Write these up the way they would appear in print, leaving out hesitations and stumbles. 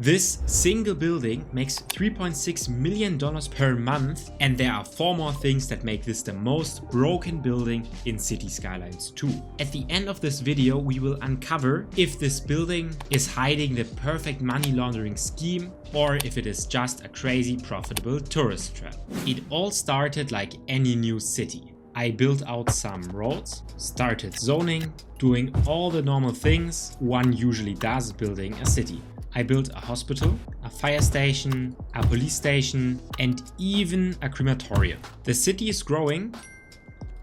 This single building makes $3.6 million per month, and there are 4 more things that make this the most broken building in City Skylines 2. At the end of this video we will uncover if this building is hiding the perfect money laundering scheme or if it is just a crazy profitable tourist trap. It all started like any new city. I built out some roads, started zoning, doing all the normal things one usually does building a city. I built a hospital, a fire station, a police station, and even a crematorium. The city is growing,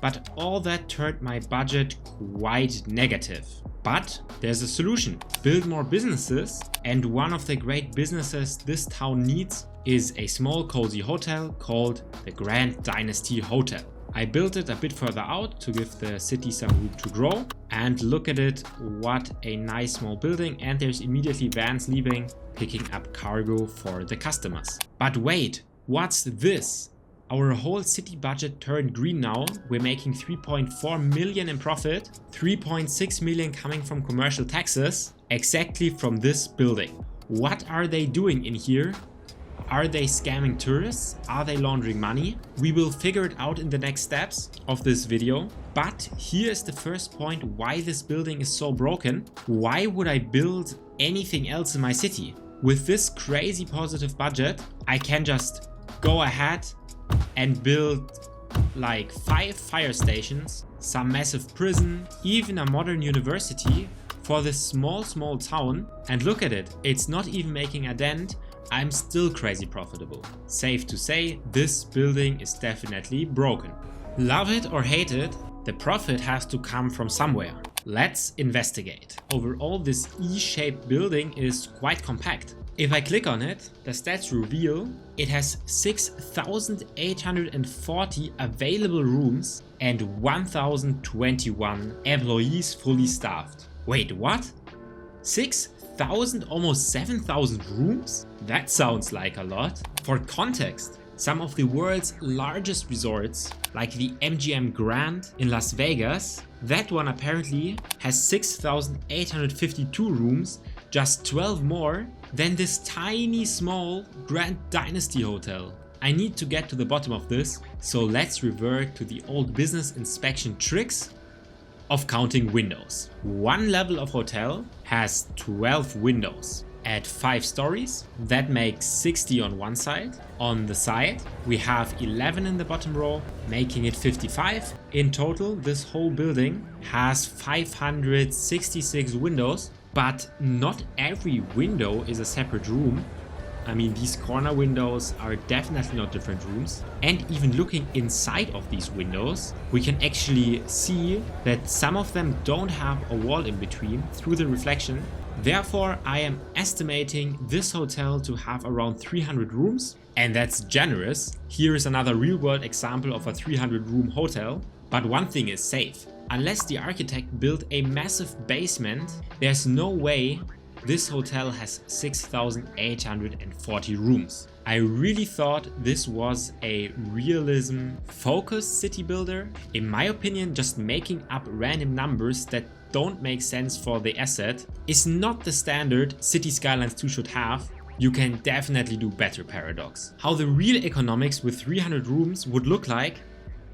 but all that turned my budget quite negative. But there's a solution. Build more businesses, and one of the great businesses this town needs is a small cozy hotel called the Grand Dynasty Hotel. I built it a bit further out to give the city some room to grow, and look at it, what a nice small building, and there's immediately vans leaving, picking up cargo for the customers. But wait, what's this? Our whole city budget turned green now. We're making 3.4 million in profit, 3.6 million coming from commercial taxes, exactly from this building. What are they doing in here? Are they scamming tourists? Are they laundering money? We will figure it out in the next steps of this video. But here's the first point why this building is so broken. Why would I build anything else in my city? With this crazy positive budget, I can just go ahead and build like 5 fire stations, some massive prison, even a modern university for this small town. And look at it, it's not even making a dent. I'm still crazy profitable. Safe to say, this building is definitely broken. Love it or hate it, the profit has to come from somewhere. Let's investigate. Overall, this E-shaped building is quite compact. If I click on it, the stats reveal it has 6,840 available rooms and 1,021 employees fully staffed. Wait, what? 6,000, almost 7,000 rooms? That sounds like a lot. For context, some of the world's largest resorts, like the MGM Grand in Las Vegas, that one apparently has 6,852 rooms, just 12 more than this tiny small Grand Dynasty Hotel. I need to get to the bottom of this, so let's revert to the old business inspection tricks of counting windows. One level of hotel has 12 windows. At 5 stories, that makes 60 on one side. On the side, we have 11 in the bottom row, making it 55. In total, this whole building has 566 windows, but not every window is a separate room. I mean, these corner windows are definitely not different rooms. And even looking inside of these windows, we can actually see that some of them don't have a wall in between through the reflection. Therefore, I am estimating this hotel to have around 300 rooms, and that's generous. Here is another real-world example of a 300-room hotel. But one thing is safe. Unless the architect built a massive basement, there's no way this hotel has 6,840 rooms. I really thought this was a realism-focused city builder. In my opinion, just making up random numbers that don't make sense for the asset is not the standard City Skylines 2 should have. You can definitely do better, Paradox. How the real economics with 300 rooms would look like,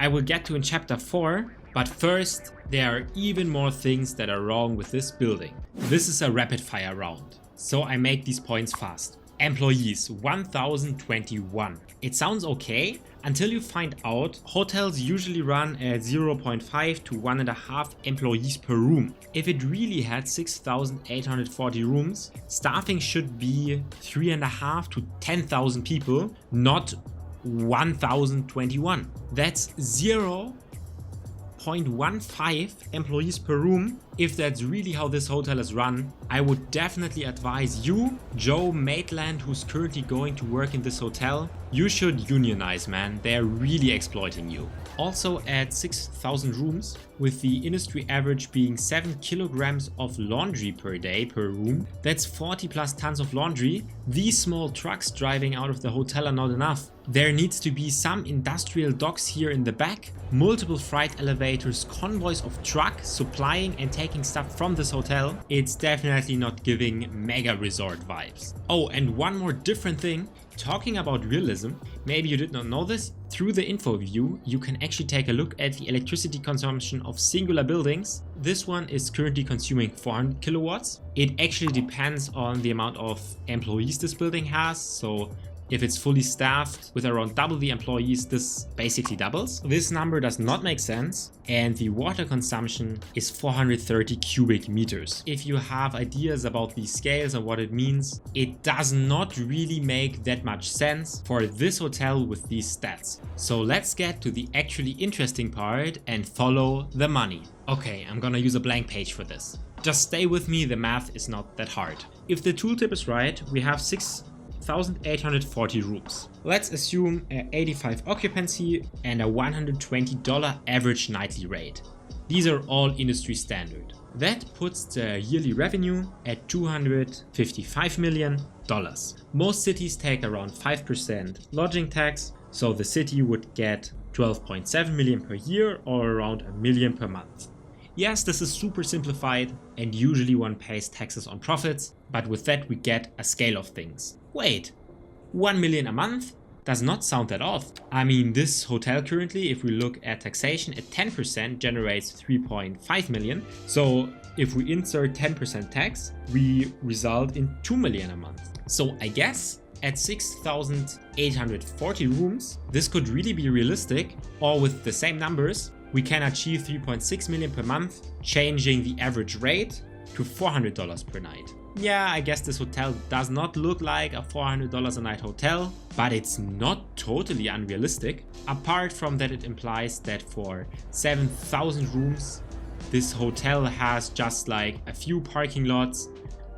I will get to in chapter 4. But first, there are even more things that are wrong with this building. This is a rapid fire round, so I make these points fast. Employees, 1,021. It sounds okay until you find out hotels usually run at 0.5 to 1.5 employees per room. If it really had 6,840 rooms, staffing should be 3.5 to 10,000 people, not 1,021. That's 0.15 employees per room. If that's really how this hotel is run, I would definitely advise you, Joe Maitland, who's currently going to work in this hotel, you should unionize, man. They're really exploiting you. Also at 6,000 rooms, with the industry average being 7 kilograms of laundry per day per room, that's 40 plus tons of laundry. These small trucks driving out of the hotel are not enough. There needs to be some industrial docks here in the back, multiple freight elevators, convoys of trucks supplying and taking taking stuff from this hotel, it's definitely not giving mega resort vibes. Oh, and one more different thing, talking about realism, maybe you did not know this, through the info view you can actually take a look at the electricity consumption of singular buildings. This one is currently consuming 400 kilowatts. It actually depends on the amount of employees this building has, so if it's fully staffed with around double the employees, this basically doubles. This number does not make sense, and the water consumption is 430 cubic meters. If you have ideas about these scales and what it means, it does not really make that much sense for this hotel with these stats. So let's get to the actually interesting part and follow the money. Okay, I'm gonna use a blank page for this. Just stay with me, the math is not that hard. If the tooltip is right, we have 6,840 rooms. Let's assume a 85 occupancy and a $120 average nightly rate. These are all industry standard. That puts the yearly revenue at $255 million. Most cities take around 5% lodging tax, so the city would get 12.7 million per year or around $1 million per month. Yes, this is super simplified and usually one pays taxes on profits, but with that we get a scale of things. Wait, 1 million a month? Does not sound that off. I mean, this hotel currently, if we look at taxation at 10%, generates 3.5 million. So if we insert 10% tax, we result in 2 million a month. So I guess at 6,840 rooms, this could really be realistic, or with the same numbers, we can achieve 3.6 million per month, changing the average rate to $400 per night. Yeah, I guess this hotel does not look like a $400 a night hotel, but it's not totally unrealistic. Apart from that, it implies that for 7,000 rooms, this hotel has just like a few parking lots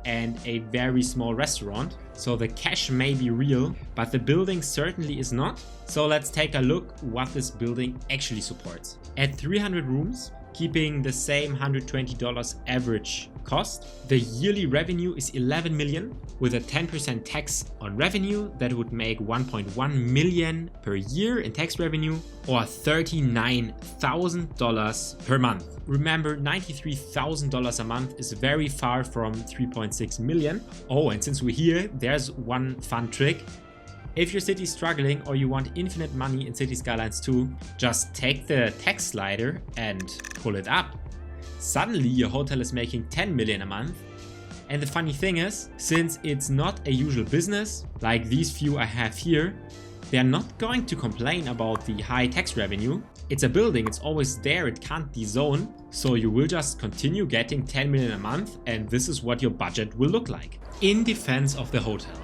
and a very small restaurant. So the cash may be real, but the building certainly is not. So let's take a look what this building actually supports. At 300 rooms, keeping the same $120 average cost, the yearly revenue is 11 million with a 10% tax on revenue. That would make 1.1 million per year in tax revenue, or $39,000 per month. Remember, $93,000 a month is very far from 3.6 million. Oh, and since we're here, there's one fun trick. If your city is struggling or you want infinite money in City Skylines 2, just take the tax slider and pull it up. Suddenly your hotel is making 10 million a month. And the funny thing is, since it's not a usual business, like these few I have here, they're not going to complain about the high tax revenue. It's a building, it's always there, it can't dezone, so you will just continue getting 10 million a month, and this is what your budget will look like. In defense of the hotel,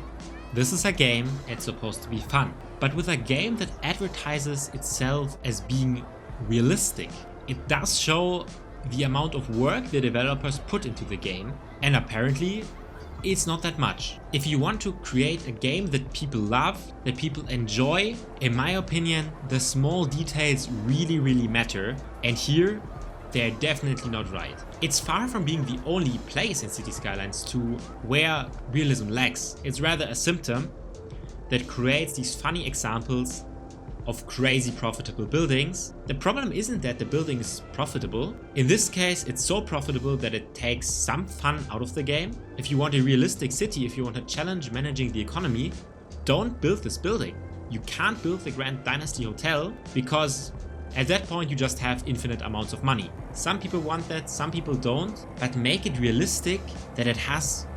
this is a game, it's supposed to be fun, but with a game that advertises itself as being realistic, it does show the amount of work the developers put into the game, and apparently it's not that much. If you want to create a game that people love, that people enjoy, in my opinion, the small details really matter, and here they're definitely not right. It's far from being the only place in City Skylines 2 where realism lacks. It's rather a symptom that creates these funny examples of crazy profitable buildings. The problem isn't that the building is profitable. In this case, it's so profitable that it takes some fun out of the game. If you want a realistic city, if you want a challenge managing the economy, don't build this building. You can't build the Grand Dynasty Hotel because at that point you just have infinite amounts of money. Some people want that, some people don't, but make it realistic that it has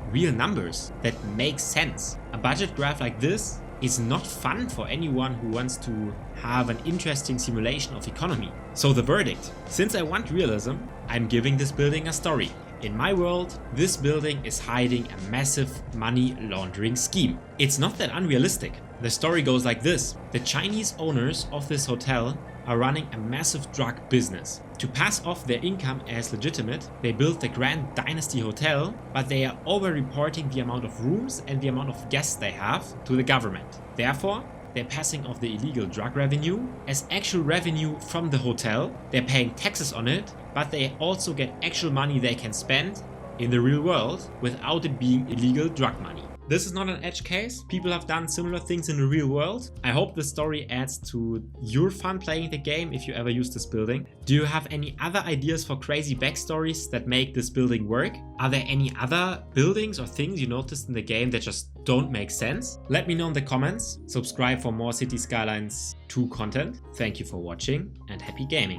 real numbers that make sense. A budget graph like this is not fun for anyone who wants to have an interesting simulation of economy. So the verdict: since I want realism, I'm giving this building a story. In my world, this building is hiding a massive money laundering scheme. It's not that unrealistic. The story goes like this: the Chinese owners of this hotel are running a massive drug business. To pass off their income as legitimate, they built the Grand Dynasty Hotel, but they are over-reporting the amount of rooms and the amount of guests they have to the government. Therefore, they're passing off the illegal drug revenue as actual revenue from the hotel. They're paying taxes on it, but they also get actual money they can spend in the real world without it being illegal drug money. This is not an edge case. People have done similar things in the real world. I hope the story adds to your fun playing the game if you ever use this building. Do you have any other ideas for crazy backstories that make this building work? Are there any other buildings or things you noticed in the game that just don't make sense? Let me know in the comments. Subscribe for more City Skylines 2 content. Thank you for watching and happy gaming.